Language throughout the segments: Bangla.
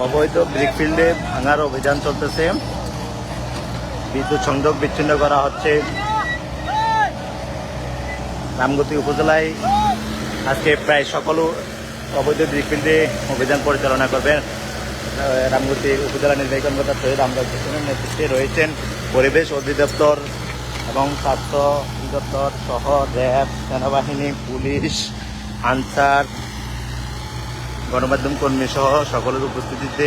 অবৈধ ব্রিকফিল্ডে ভাঙার অভিযান চলতেছে। বিদ্যুৎ সংযোগ বিচ্ছিন্ন করা হচ্ছে। রামগতি উপজেলায় আজকে প্রায় সকল অবৈধ ব্রিকফিল্ডে অভিযান পরিচালনা করবেন রামগতি উপজেলা নির্বাহী কর্মকর্তা সৈয়দ আমজাদ হোসেনের নেতৃত্বে রয়েছেন পরিবেশ অধিদপ্তর এবং স্বাস্থ্য অধিদপ্তর সহ র্যাব, সেনাবাহিনী, পুলিশ, আনসার, গণমাধ্যম কর্মী সহ সকলের উপস্থিতিতে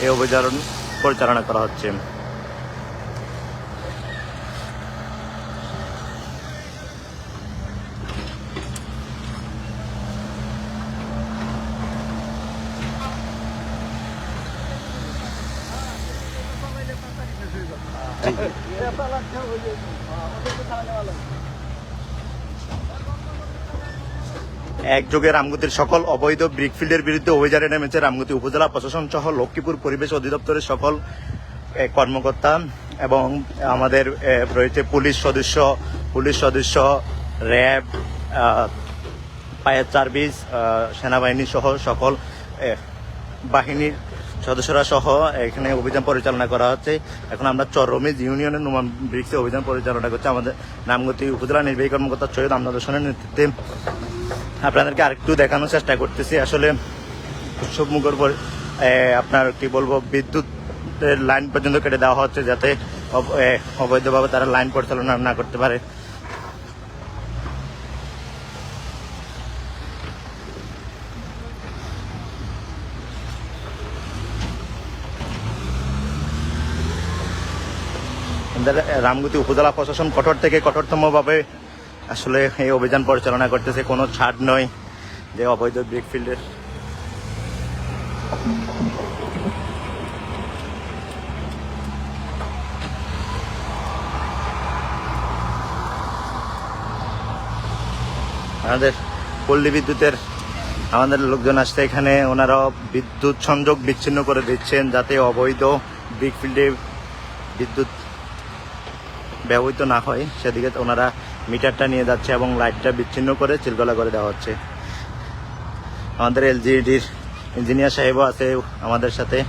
এই অভিযান পরিচালনা করা হচ্ছে। একযোগে রামগতির সকল অবৈধ ব্রিকফিল্ডের বিরুদ্ধে অভিযানে নেমেছে রামগতি উপজেলা প্রশাসন সহ লক্ষ্মীপুর পরিবেশ অধিদপ্তরের সকল কর্মকর্তা এবং আমাদের রয়েছে পুলিশ সদস্য, র্যাব, ফায়ার সার্ভিস, সেনাবাহিনী সহ সকল বাহিনীর সদস্যরা সহ এখানে অভিযান পরিচালনা করা হচ্ছে। এখন আমরা চররমিজ ইউনিয়নের নুমান ব্রিক্সে অভিযান পরিচালনা করছি আমাদের রামগতি উপজেলা নির্বাহী কর্মকর্তা সৈয়দ আমজাদ হোসেনের নেতৃত্বে। আপনাদেরকে আরেকটু দেখানোর চেষ্টা করতেছি। আসলে উৎসব মুখর পর আপনার কি বলবো, বিদ্যুতের লাইন পর্যন্ত কেটে দেওয়া হচ্ছে যাতে অবৈধভাবে তারা লাইন পরিচালনা না করতে পারে। রামগতি উপজেলা প্রশাসন কঠোর থেকে কঠোরতমভাবে আসলে এই অভিযান পরিচালনা করতেছে। কোনো ছাড় নয় যে অবৈধ ব্রিকফিল্ডের। আমাদের পল্লী বিদ্যুতের আমাদের লোকজন আসছে এখানে, ওনারাও বিদ্যুৎ সংযোগ বিচ্ছিন্ন করে দিচ্ছেন যাতে অবৈধ ব্রিকফিল্ডে বিদ্যুৎ ব্যবহৃত না হয় সেদিকে ওনারা মিটারটা নিয়ে যাচ্ছে এবং লাইটটা বিচ্ছিন্ন করে চিলগলা করে দেওয়া হচ্ছে। আমাদের এলজিডির ইঞ্জিনিয়ার সাহেবও আছে আমাদের সাথে।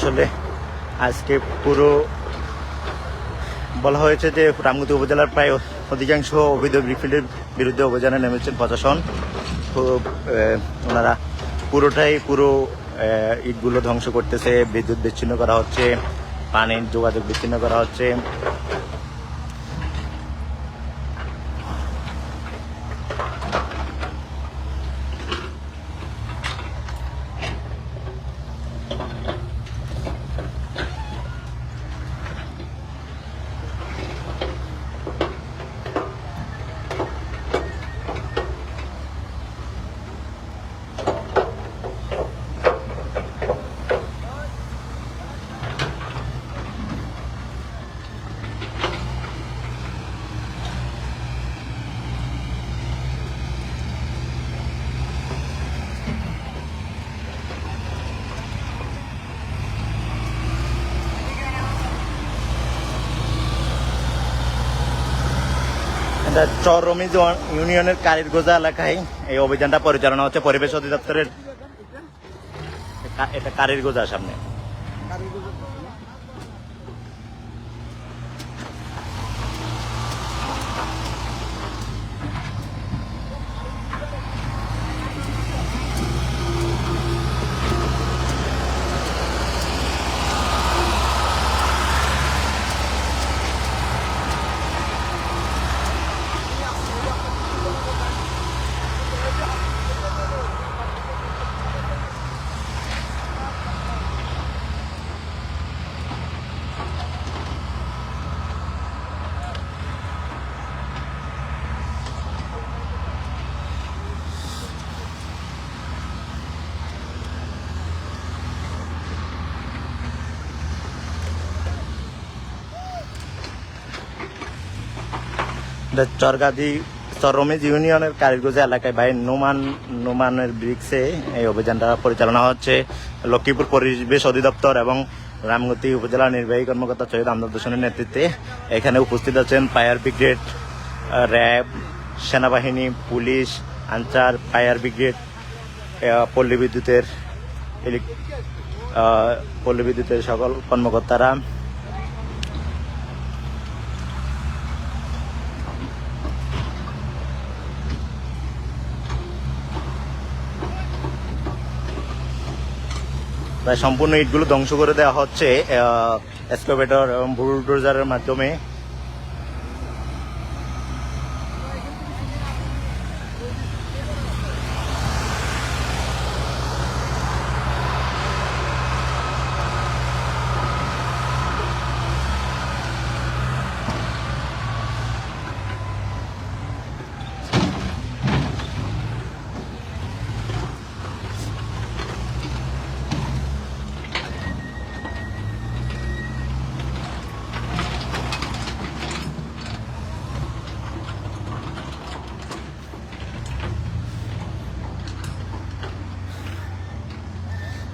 আসলে আজকে পুরো বলা হয়েছে যে রামগতি উপজেলার প্রায় অধিকাংশ অবৈধ ব্রিকফিল্ডের বিরুদ্ধে অভিযানে নেমেছেন প্রশাসন। ওনারা পুরো ইটগুলো ধ্বংস করতেছে, বিদ্যুৎ বিচ্ছিন্ন করা হচ্ছে, পানির যোগাযোগ বিচ্ছিন্ন করা হচ্ছে। চররমিজ ইউনিয়নের কারিরগোজা এলাকায় এই অভিযানটা পরিচালনা হচ্ছে পরিবেশ অধিদপ্তরের। এটা কারিরগোজার সামনে। চরগাদি চররমেজ ইউনিয়নের কারিগঞ্জ এলাকায় ভাই নোমানের ব্রিক্সে এই অভিযানটা পরিচালনা হচ্ছে লক্ষ্মীপুর পরিবেশ অধিদপ্তর এবং রামগতি উপজেলা নির্বাহী কর্মকর্তা সৈয়দ আমদাদ হোসেনের নেতৃত্বে। এখানে উপস্থিত আছেন ফায়ার ব্রিগেড, র্যাব, সেনাবাহিনী, পুলিশ, আনসার, ফায়ার ব্রিগেড, পল্লী বিদ্যুতের সকল কর্মকর্তারা। প্রায় সম্পূর্ণ ইটগুলো ধ্বংস করে দেওয়া হচ্ছে এক্সকাভেটর এবং বুলডোজারের মাধ্যমে।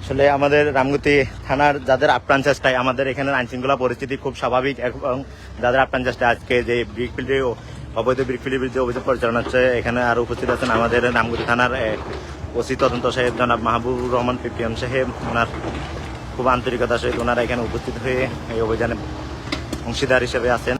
আসলে আমাদের রামগতি থানার যাদের আপ্রাণ চেষ্টায় আমাদের এখানে আইন শৃঙ্খলা পরিস্থিতি খুব স্বাভাবিক, এবং যাদের আপ্রাণ চেষ্টায় আজকে যে ব্রিকফিল্ডে অবৈধ ব্রিকফিল্ডের বিরুদ্ধে অভিযান পরিচালনা হচ্ছে, এখানে আরো উপস্থিত আছেন আমাদের রামগতি থানার ওসি তদন্ত সাহেব জনাব মাহবুবুর রহমান পিপিএম সাহেব। ওনার খুব আন্তরিকতার সহিত ওনারা এখানে উপস্থিত হয়ে এই অভিযানে অংশীদার হিসেবে আছেন।